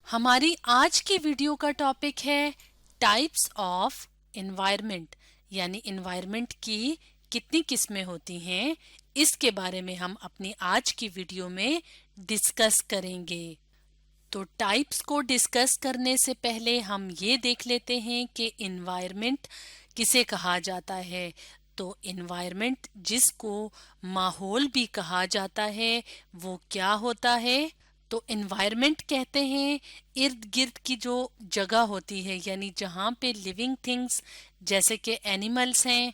हमारी आज की वीडियो का टॉपिक है टाइप्स ऑफ एनवायरनमेंट, यानी एनवायरनमेंट की कितनी किस्में होती हैं, इसके बारे में हम अपनी आज की वीडियो में डिस्कस करेंगे। तो टाइप्स को डिस्कस करने से पहले हम ये देख लेते हैं कि एनवायरनमेंट किसे कहा जाता है। तो एनवायरनमेंट, जिसको माहौल भी कहा जाता है, वो क्या होता है? तो एनवायरनमेंट कहते हैं इर्द गिर्द की जो जगह होती है, यानी जहाँ पे लिविंग थिंग्स जैसे कि एनिमल्स हैं,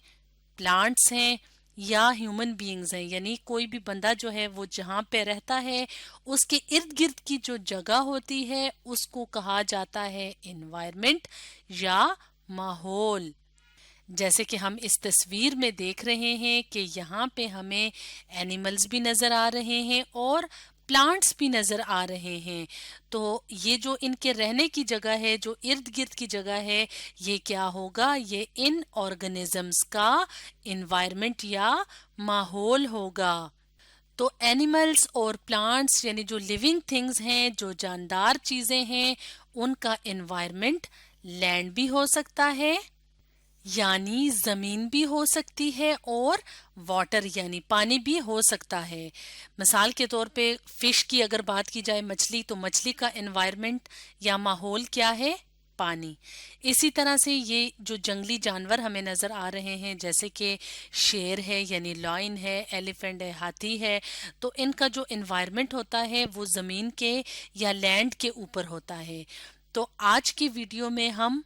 प्लांट्स हैं या ह्यूमन बीइंग्स हैं, यानी कोई भी बंदा जो है वो जहाँ पे रहता है उसके इर्द गिर्द की जो जगह होती है उसको कहा जाता है एनवायरनमेंट या माहौल। जैसे कि हम इस तस्वीर में देख रहे हैं कि यहाँ पे हमें एनिमल्स भी नज़र आ रहे हैं और प्लांट्स भी नज़र आ रहे हैं। तो ये जो इनके रहने की जगह है, जो इर्द गिर्द की जगह है, ये क्या होगा? ये इन ऑर्गेनिजम्स का एनवायरनमेंट या माहौल होगा। तो एनिमल्स और प्लांट्स यानी जो लिविंग थिंग्स हैं, जो जानदार चीज़ें हैं, उनका एनवायरनमेंट लैंड भी हो सकता है, यानी जमीन भी हो सकती है, और वाटर यानी पानी भी हो सकता है। मिसाल के तौर पे फिश की अगर बात की जाए, मछली, तो मछली का एनवायरनमेंट या माहौल क्या है? पानी। इसी तरह से ये जो जंगली जानवर हमें नजर आ रहे हैं, जैसे कि शेर है यानी लॉयन है, एलिफेंट है, हाथी है, तो इनका जो एनवायरनमेंट होता है वो जमीन के या लैंड के ऊपर होता है। तो आज की वीडियो में हम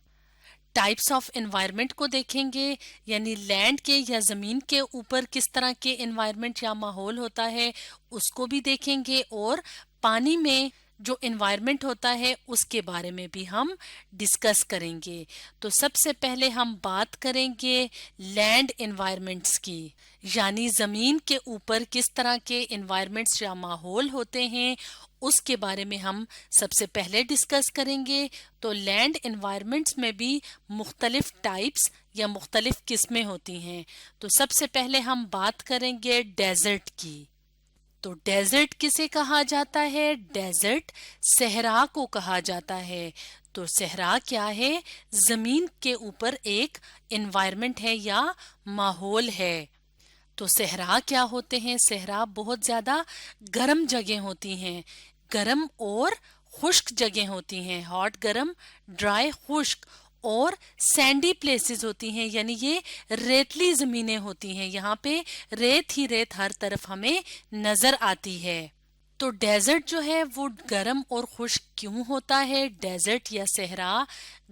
टाइप्स ऑफ एनवायरनमेंट को देखेंगे, यानी लैंड के या जमीन के ऊपर किस तरह के एनवायरनमेंट या माहौल होता है उसको भी देखेंगे, और पानी में जो एनवायरनमेंट होता है उसके बारे में भी हम डिस्कस करेंगे। तो सबसे पहले हम बात करेंगे लैंड एनवायरनमेंट्स की, यानी जमीन के ऊपर किस तरह के एनवायरनमेंट्स या माहौल होते हैं उसके बारे में हम सबसे पहले डिस्कस करेंगे। तो लैंड एनवायरनमेंट्स में भी मुख्तलिफ टाइप्स या मुख्तलिफ किस्में होती हैं। तो सबसे पहले हम बात करेंगे डेजर्ट की। तो डेजर्ट किसे कहा जाता है? डेजर्ट सहरा को कहा जाता है। तो सहरा क्या है? जमीन के ऊपर एक एनवायरनमेंट है या माहौल है। तो सहरा क्या होते हैं? सहरा बहुत ज्यादा गर्म जगह होती हैं, गर्म और खुश्क जगह होती हैं, हॉट गर्म, ड्राई खुश्क, और सैंडी प्लेसेस होती हैं, यानी ये रेतली जमीनें होती हैं, यहाँ पे रेत ही रेत हर तरफ हमें नजर आती है। तो डेजर्ट जो है वो गर्म और खुश्क क्यों होता है? डेजर्ट या सहरा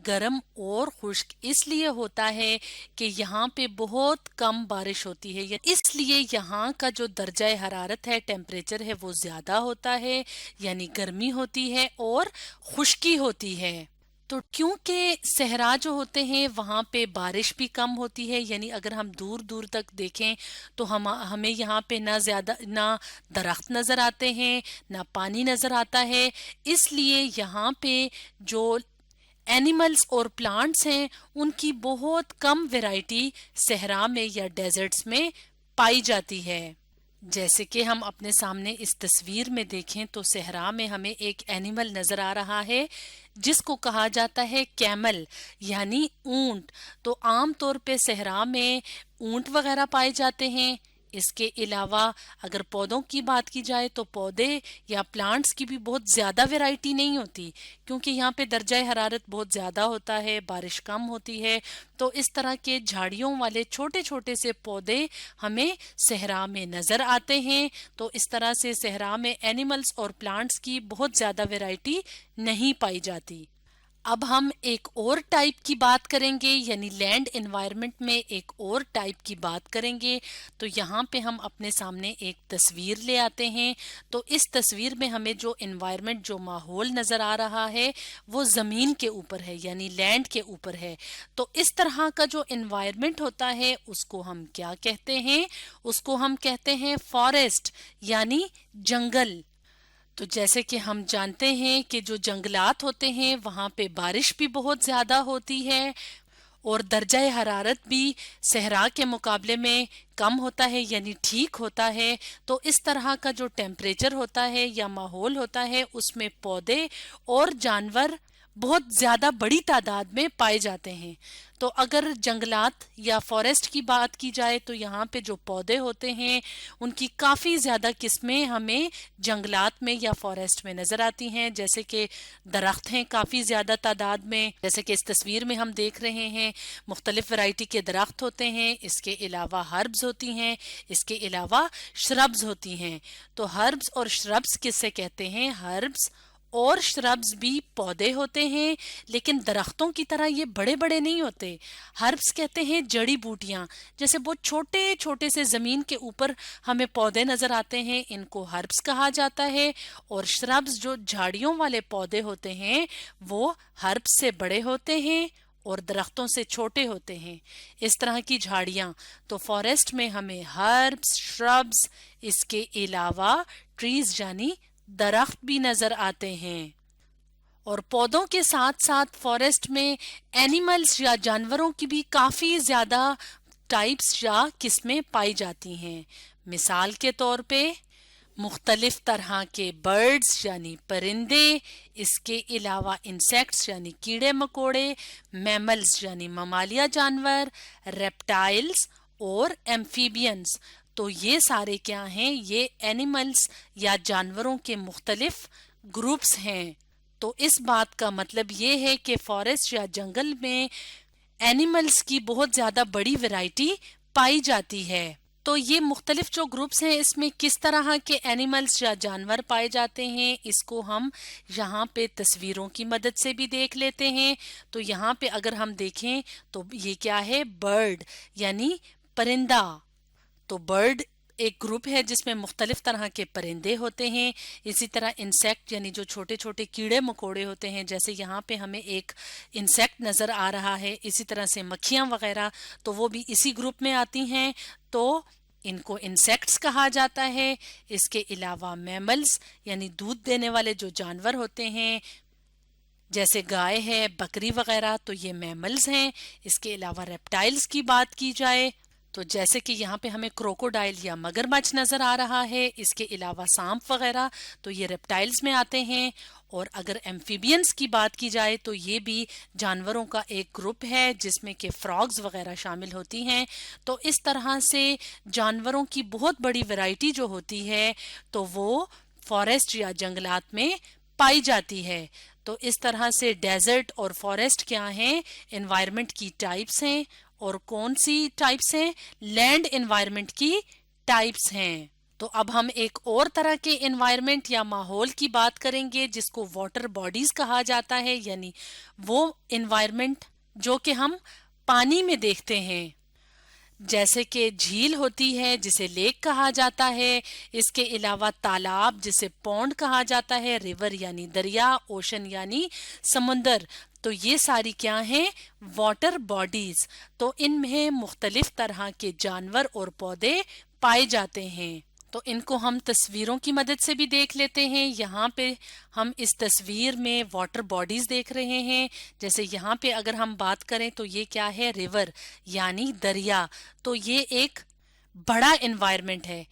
गर्म और खुश्क इसलिए होता है कि यहाँ पे बहुत कम बारिश होती है, इसलिए यहाँ का जो दर्जा हरारत है, टेम्परेचर है, वो ज्यादा होता है, यानी गर्मी होती है और खुश्की होती है। तो क्योंकि सहरा जो होते हैं वहाँ पे बारिश भी कम होती है, यानी अगर हम दूर दूर तक देखें तो हमें यहाँ पे ना ज्यादा ना दरख्त नजर आते हैं, ना पानी नजर आता है, इसलिए यहाँ पे जो एनिमल्स और प्लांट्स हैं उनकी बहुत कम वैरायटी सहरा में या डेजर्ट्स में पाई जाती है। जैसे कि हम अपने सामने इस तस्वीर में देखें तो सहरा में हमें एक एनिमल नजर आ रहा है जिसको कहा जाता है कैमल, यानी ऊंट। तो आम तौर पे सहरा में ऊंट वगैरह पाए जाते हैं। इसके अलावा अगर पौधों की बात की जाए तो पौधे या प्लांट्स की भी बहुत ज्यादा वैरायटी नहीं होती, क्योंकि यहाँ पे दर्जा हरारत बहुत ज्यादा होता है, बारिश कम होती है। तो इस तरह के झाड़ियों वाले छोटे छोटे से पौधे हमें सहरा में नजर आते हैं। तो इस तरह से सहरा में एनिमल्स और प्लांट्स की बहुत ज्यादा वैरायटी नहीं पाई जाती। अब हम एक और टाइप की बात करेंगे, यानी लैंड एनवायरनमेंट में एक और टाइप की बात करेंगे। तो यहाँ पे हम अपने सामने एक तस्वीर ले आते हैं। तो इस तस्वीर में हमें जो एनवायरनमेंट, जो माहौल नजर आ रहा है वो जमीन के ऊपर है, यानी लैंड के ऊपर है। तो इस तरह का जो एनवायरनमेंट होता है उसको हम क्या कहते हैं? उसको हम कहते हैं फॉरेस्ट, यानी जंगल। तो जैसे कि हम जानते हैं कि जो जंगलात होते हैं वहाँ पे बारिश भी बहुत ज्यादा होती है, اور درجہ حرارت بھی صحرا کے مقابلے میں کم ہوتا ہے یعنی ٹھیک ہوتا ہے. تو اس طرح کا جو ٹیمپریچر ہوتا ہے یا ماحول ہوتا ہے اس میں پودے اور جانور بہت زیادہ بڑی تعداد میں پائے جاتے ہیں. تو اگر جنگلات یا فارسٹ کی بات کی جائے تو یہاں پہ جو پودے ہوتے ہیں ان کی کافی زیادہ قسمیں ہمیں جنگلات میں یا فارسٹ میں نظر آتی ہیں. جیسے کہ درخت ہیں کافی زیادہ تعداد میں، جیسے کہ اس تصویر میں ہم دیکھ رہے ہیں مختلف ورائٹی کے درخت ہوتے ہیں. اس کے علاوہ ہربز ہوتی ہیں، اس کے علاوہ شربز ہوتی ہیں. تو ہربز اور شربز کس سے کہتے ہیں؟ ہربز اور شربز بھی پودے ہوتے ہیں لیکن درختوں کی طرح یہ بڑے بڑے نہیں ہوتے. ہربز کہتے ہیں جڑی بوٹیاں، جیسے بہت چھوٹے چھوٹے سے زمین کے اوپر ہمیں پودے نظر آتے ہیں، ان کو ہربز کہا جاتا ہے. اور شربز جو جھاڑیوں والے پودے ہوتے ہیں وہ ہربز سے بڑے ہوتے ہیں اور درختوں سے چھوٹے ہوتے ہیں. اس طرح کی جھاڑیاں. تو فارسٹ میں ہمیں ہربز، شربز، اس کے علاوہ ٹریز یعنی درخت بھی نظر آتے ہیں. اور پودوں کے ساتھ ساتھ فارسٹ میں اینیملز یا جانوروں کی بھی کافی زیادہ ٹائپس یا قسمیں پائی جاتی ہیں. مثال کے طور پہ مختلف طرح کے برڈز یعنی پرندے، اس کے علاوہ انسیکٹس یعنی کیڑے مکوڑے، میملز یعنی ممالیہ جانور، ریپٹائلز اور ایمفیبینز. تو یہ سارے کیا ہیں؟ یہ اینیملز یا جانوروں کے مختلف گروپس ہیں. تو اس بات کا مطلب یہ ہے کہ فارسٹ یا جنگل میں اینیملز کی بہت زیادہ بڑی ورائٹی پائی جاتی ہے. تو یہ مختلف جو گروپس ہیں اس میں کس طرح کے اینیملز یا جانور پائے جاتے ہیں اس کو ہم یہاں پہ تصویروں کی مدد سے بھی دیکھ لیتے ہیں. تو یہاں پہ اگر ہم دیکھیں تو یہ کیا ہے؟ برڈ یعنی پرندہ. تو برڈ ایک گروپ ہے جس میں مختلف طرح کے پرندے ہوتے ہیں. اسی طرح انسیکٹ یعنی جو چھوٹے چھوٹے کیڑے مکوڑے ہوتے ہیں، جیسے یہاں پہ ہمیں ایک انسیکٹ نظر آ رہا ہے. اسی طرح سے مکھیاں وغیرہ تو وہ بھی اسی گروپ میں آتی ہیں، تو ان کو انسیکٹس کہا جاتا ہے. اس کے علاوہ میملز یعنی دودھ دینے والے جو جانور ہوتے ہیں جیسے گائے ہے، بکری وغیرہ، تو یہ میملز ہیں. اس کے علاوہ ریپٹائلز کی بات کی جائے تو جیسے کہ یہاں پہ ہمیں کروکوڈائل یا مگرمچھ نظر آ رہا ہے. اس کے علاوہ سانپ وغیرہ تو یہ ریپٹائلز میں آتے ہیں. اور اگر ایمفیبینز کی بات کی جائے تو یہ بھی جانوروں کا ایک گروپ ہے جس میں کہ فراگز وغیرہ شامل ہوتی ہیں. تو اس طرح سے جانوروں کی بہت بڑی ورائٹی جو ہوتی ہے تو وہ فارسٹ یا جنگلات میں پائی جاتی ہے. تو اس طرح سے ڈیزرٹ اور فارسٹ کیا ہیں؟ انوائرمنٹ کی ٹائپس ہیں. اور کون سی ٹائپس ہیں؟ لینڈ انوائرمنٹ کی ٹائپس ہیں. تو اب ہم ایک اور طرح کے انوائرمنٹ یا ماحول کی بات کریں گے جس کو واٹر باڈیز کہا جاتا ہے، یعنی وہ انوائرمنٹ جو کہ ہم پانی میں دیکھتے ہیں. جیسے کہ جھیل ہوتی ہے جسے لیک کہا جاتا ہے. اس کے علاوہ تالاب جسے پونڈ کہا جاتا ہے، ریور یعنی دریا، اوشن یعنی سمندر. تو یہ ساری کیا ہیں؟ Water bodies. تو ان میں مختلف طرح کے جانور اور پودے پائے جاتے ہیں. تو ان کو ہم تصویروں کی مدد سے بھی دیکھ لیتے ہیں. یہاں پہ ہم اس تصویر میں واٹر باڈیز دیکھ رہے ہیں. جیسے یہاں پہ اگر ہم بات کریں تو یہ کیا ہے؟ ریور یعنی دریا. تو یہ ایک بڑا انوائرمنٹ ہے.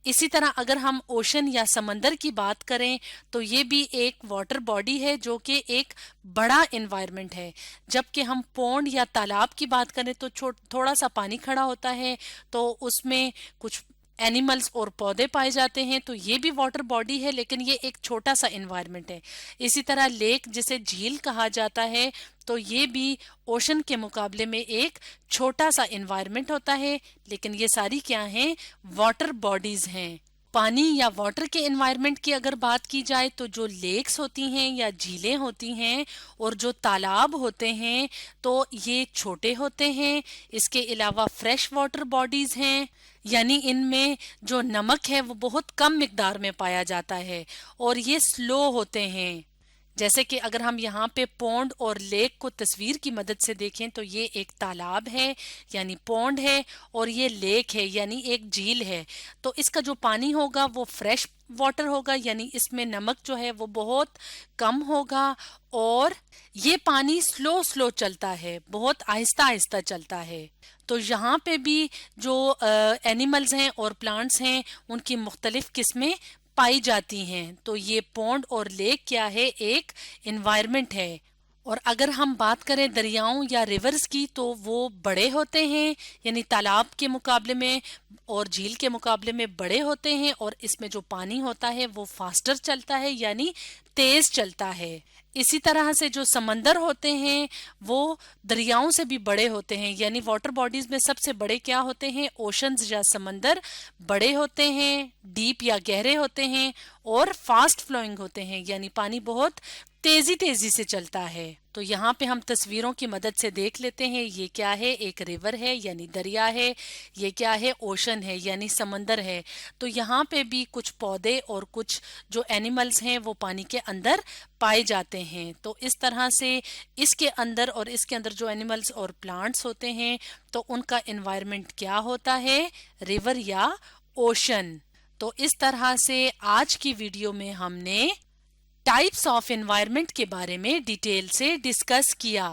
اسی طرح اگر ہم اوشن یا سمندر کی بات کریں تو یہ بھی ایک واٹر باڈی ہے جو کہ ایک بڑا انوائرمنٹ ہے. جبکہ ہم پونڈ یا تالاب کی بات کریں تو تھوڑا سا پانی کھڑا ہوتا ہے تو اس میں کچھ اینیملز اور پودے پائے جاتے ہیں. تو یہ بھی واٹر باڈی ہے لیکن یہ ایک چھوٹا سا انوائرمنٹ ہے. اسی طرح لیک جسے جھیل کہا جاتا ہے تو یہ بھی اوشن کے مقابلے میں ایک چھوٹا سا انوائرمنٹ ہوتا ہے. لیکن یہ ساری کیا ہیں؟ واٹر باڈیز ہیں. پانی یا واٹر کے انوائرمنٹ کی اگر بات کی جائے تو جو لیکس ہوتی ہیں یا جھیلیں ہوتی ہیں اور جو تالاب ہوتے ہیں تو یہ چھوٹے ہوتے ہیں. اس کے علاوہ فریش واٹر باڈیز ہیں، یعنی ان میں جو نمک ہے وہ بہت کم مقدار میں پایا جاتا ہے اور یہ سلو ہوتے ہیں. जैसे कि अगर हम यहाँ पे पौंड और लेक को तस्वीर की मदद से देखें तो ये एक तालाब है यानी पौंड है, और ये लेक है यानी एक झील है। तो इसका जो पानी होगा वो फ्रेश वाटर होगा, यानी इसमें नमक जो है वो बहुत कम होगा, और ये पानी स्लो स्लो चलता है, बहुत आहिस्ता आहिस्ता चलता है। तो यहाँ पे भी जो एनिमल्स हैं और प्लांट्स हैं उनकी मुख्तलिफ किस्में पाई जाती हैं। तो ये पौंड और लेक क्या है, एक इन्वायरमेंट है। और अगर हम बात करें दरियाओं या रिवर्स की तो वो बड़े होते हैं, यानी तालाब के मुकाबले में और झील के मुकाबले में बड़े होते हैं, और इसमें जो पानी होता है वो फास्टर चलता है यानी तेज चलता है। इसी तरह से जो समंदर होते हैं वो दरियाओं से भी बड़े होते हैं, यानी वाटर बॉडीज में सबसे बड़े क्या होते हैं, ओशंस या समंदर बड़े होते हैं, डीप या गहरे होते हैं, और फास्ट फ्लोइंग होते हैं, यानी पानी बहुत तेजी तेजी से चलता है। तो यहाँ पे हम तस्वीरों की मदद से देख लेते हैं, ये क्या है, एक रिवर है यानी दरिया है, ये क्या है, ओशन है यानी समंदर है। तो यहाँ पे भी कुछ पौधे और कुछ जो एनिमल्स हैं वो पानी के अंदर पाए जाते हैं। तो इस तरह से इसके अंदर और इसके अंदर जो एनिमल्स और प्लांट्स होते हैं तो उनका एनवायरनमेंट क्या होता है, रिवर या ओशन। तो इस तरह से आज की वीडियो में हमने टाइप्स ऑफ एनवायरनमेंट के बारे में डिटेल से डिस्कस किया।